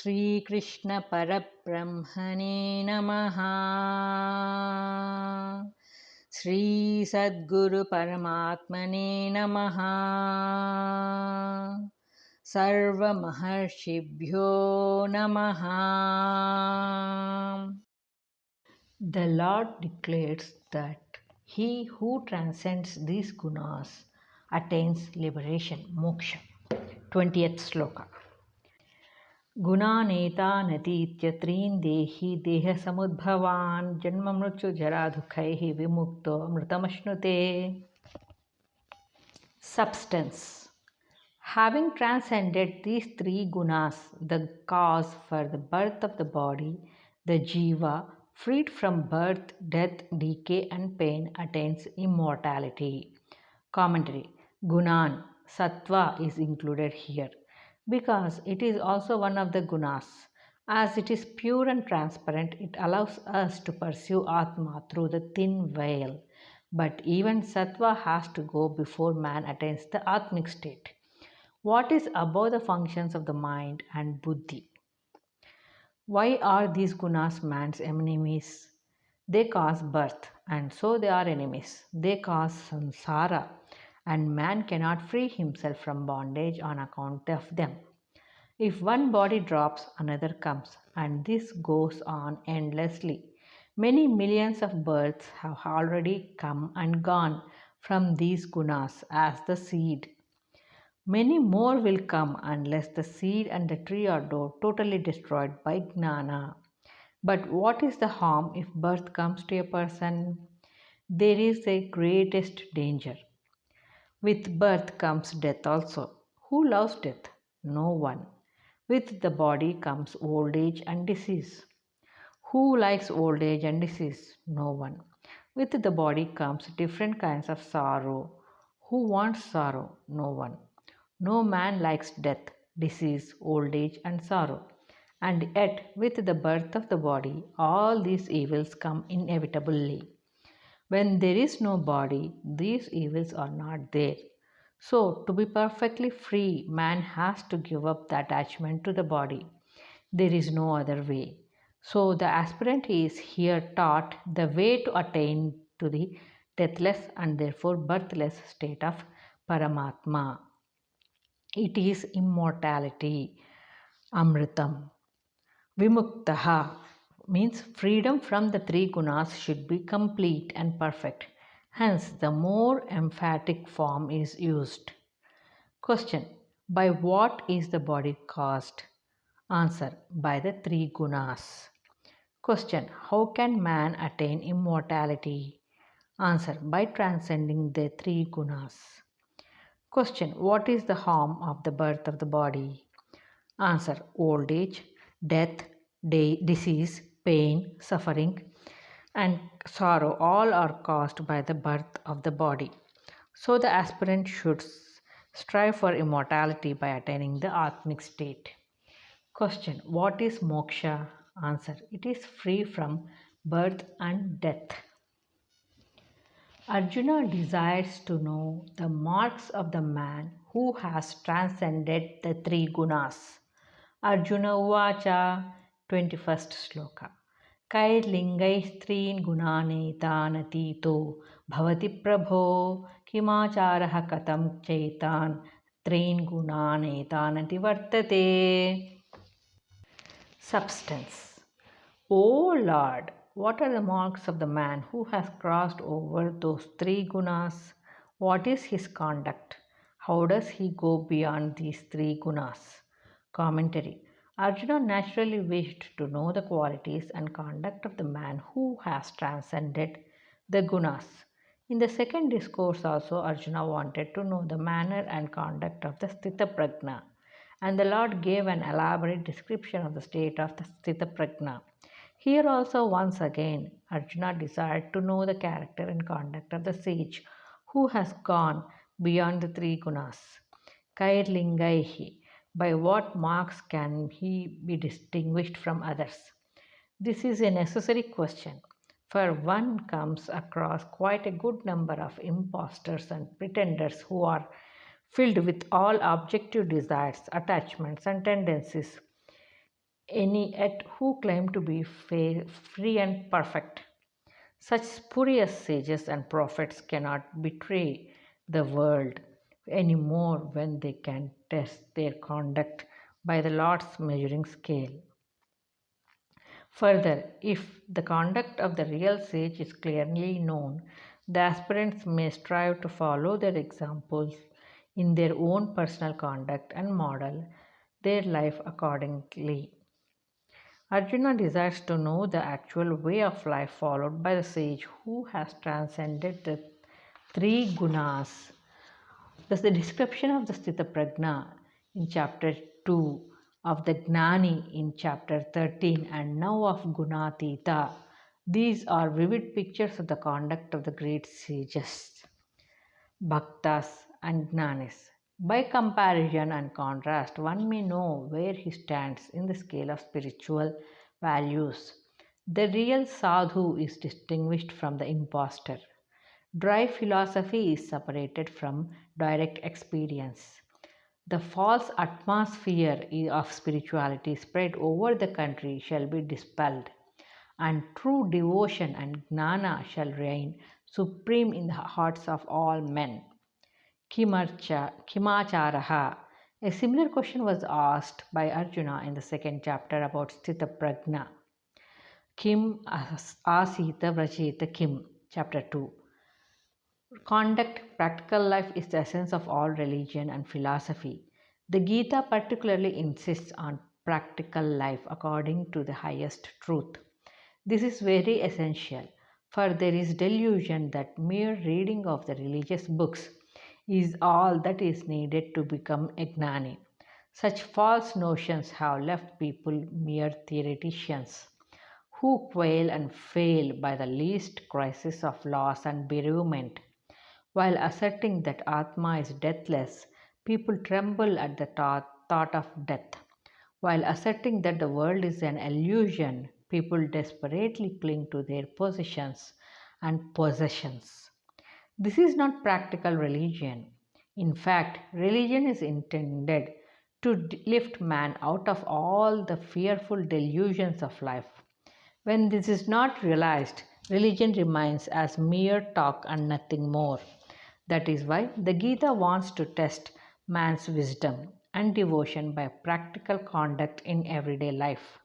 Sri Krishna Parabrahmane Namaha. Sri Sadguru Paramatmane Namaha. Sarva Maharshibhyo Namaha. The Lord declares that he who transcends these gunas attains liberation, moksha. 20th Shloka. गुणानेतानतीत्य त्रीन् देहि देहसमुद्भवान् जन्ममृत्युजरादुःखैः विमुक्तो अमृतमश्नुते. Substance. Having transcended these three gunas, the cause for the birth of the body, the jiva, freed from birth, death, decay and pain, attains immortality. Commentary. Gunan, sattva is included here because it is also one of the gunas. As it is pure and transparent, it allows us to pursue Atma through the thin veil. But even sattva has to go before man attains the Atmic state. What is above the functions of the mind and buddhi? Why are these gunas man's enemies? They cause birth, and so they are enemies. They cause samsara, and man cannot free himself from bondage on account of them. If one body drops, another comes, and this goes on endlessly. Many millions of births have already come and gone from these gunas as the seed. Many more will come unless the seed and the tree are totally destroyed by jnana. But what is the harm if birth comes to a person? There is the greatest danger. With birth comes death also. Who loves death? No one. With the body comes old age and disease. Who likes old age and disease? No one. With the body comes different kinds of sorrow. Who wants sorrow? No one. No man likes death, disease, old age, and sorrow. And yet, with the birth of the body, all these evils come inevitably. When there is no body, these evils are not there. So, to be perfectly free, man has to give up the attachment to the body. There is no other way. So, the aspirant is here taught the way to attain to the deathless and therefore birthless state of Paramatma. It is immortality, Amritam. Vimuktaha means freedom from the three gunas should be complete and perfect. Hence, the more emphatic form is used. Question. By what is the body caused? Answer. By the three gunas. Question. How can man attain immortality? Answer. By transcending the three gunas. Question. What is the harm of the birth of the body? Answer. Old age, death, disease, pain, suffering, and sorrow all are caused by the birth of the body. So the aspirant should strive for immortality by attaining the Atmic state. Question. What is moksha? Answer. It is free from birth and death. Arjuna desires to know the marks of the man who has transcended the three gunas. Arjuna Uvacha, 21st Shloka. Kairlingaiस्त्रीन् गुणानेतानतीतो भवति प्रभो किमाचारः कथं चैतान् त्रीन् गुणानेतानतिवर्तते. Substance. O Lord, what are the marks of the man who has crossed over those three gunas? What is his conduct? How does he go beyond these three gunas? Commentary. Arjuna naturally wished to know the qualities and conduct of the man who has transcended the gunas. In the second discourse also, Arjuna wanted to know the manner and conduct of the Sthita Prajna, and the Lord gave an elaborate description of the state of the Sthita Prajna. Here also once again, Arjuna desired to know the character and conduct of the sage who has gone beyond the three gunas. Kairlingaihi. By what marks can he be distinguished from others? This is a necessary question, for one comes across quite a good number of impostors and pretenders who are filled with all objective desires, attachments, and tendencies. any yet who claim to be free and perfect. Such spurious sages and prophets cannot betray the world any more when they can test their conduct by the Lord's measuring scale. Further, if the conduct of the real sage is clearly known, the aspirants may strive to follow their examples in their own personal conduct and model their life accordingly. Arjuna desires to know the actual way of life followed by the sage who has transcended the three gunas. Thus, the description of the Sthita Prajna in chapter 2, of the Gnani in chapter 13, and now of Gunatita, these are vivid pictures of the conduct of the great sages, Bhaktas, and Jnanis. By comparison and contrast, one may know where he stands in the scale of spiritual values. The real sadhu is distinguished from the impostor. Dry philosophy is separated from direct experience. The false atmosphere of spirituality spread over the country shall be dispelled, and true devotion and gnana shall reign supreme in the hearts of all men. Kimacharaha. A similar question was asked by Arjuna in the second chapter about Sthita Prajna. Kim asita vrajeta kim, chapter 2. Conduct, practical life is the essence of all religion and philosophy. The Gita particularly insists on practical life according to the highest truth. This is very essential, for there is delusion that mere reading of the religious books is all that is needed to become a gnani. Such false notions have left people mere theoreticians who quail and fail by the least crisis of loss and bereavement. While asserting that Atma is deathless, people tremble at the thought of death. While asserting that the world is an illusion, people desperately cling to their positions and possessions. This is not practical religion. In fact, religion is intended to lift man out of all the fearful delusions of life. When this is not realized, religion remains as mere talk and nothing more. That is why the Gita wants to test man's wisdom and devotion by practical conduct in everyday life.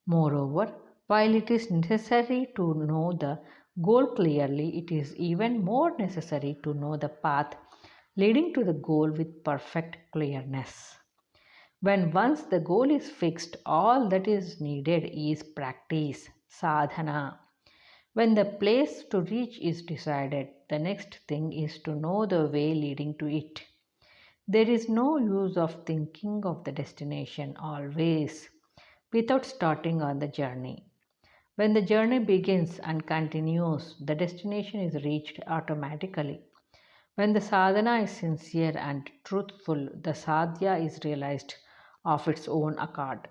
Moreover, while it is necessary to know the goal clearly, it is even more necessary to know the path leading to the goal with perfect clearness. When once the goal is fixed, all that is needed is practice, sadhana. When the place to reach is decided, the next thing is to know the way leading to it. There is no use of thinking of the destination always without starting on the journey. When the journey begins and continues, the destination is reached automatically. When the sadhana is sincere and truthful, the sadhya is realized of its own accord.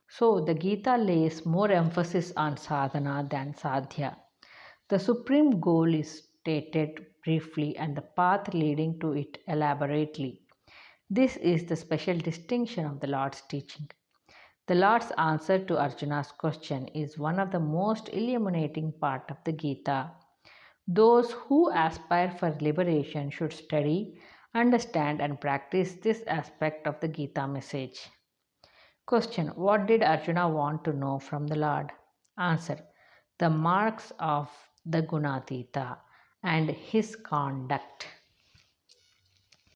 So, the Gita lays more emphasis on sadhana than sadhya. The supreme goal is stated briefly and the path leading to it elaborately. This is the special distinction of the Lord's teaching. The Lord's answer to Arjuna's question is one of the most illuminating part of the Gita. Those who aspire for liberation should study, understand and practice this aspect of the Gita message. Question: what did Arjuna want to know from the Lord? Answer: the marks of the Gunatita and his conduct.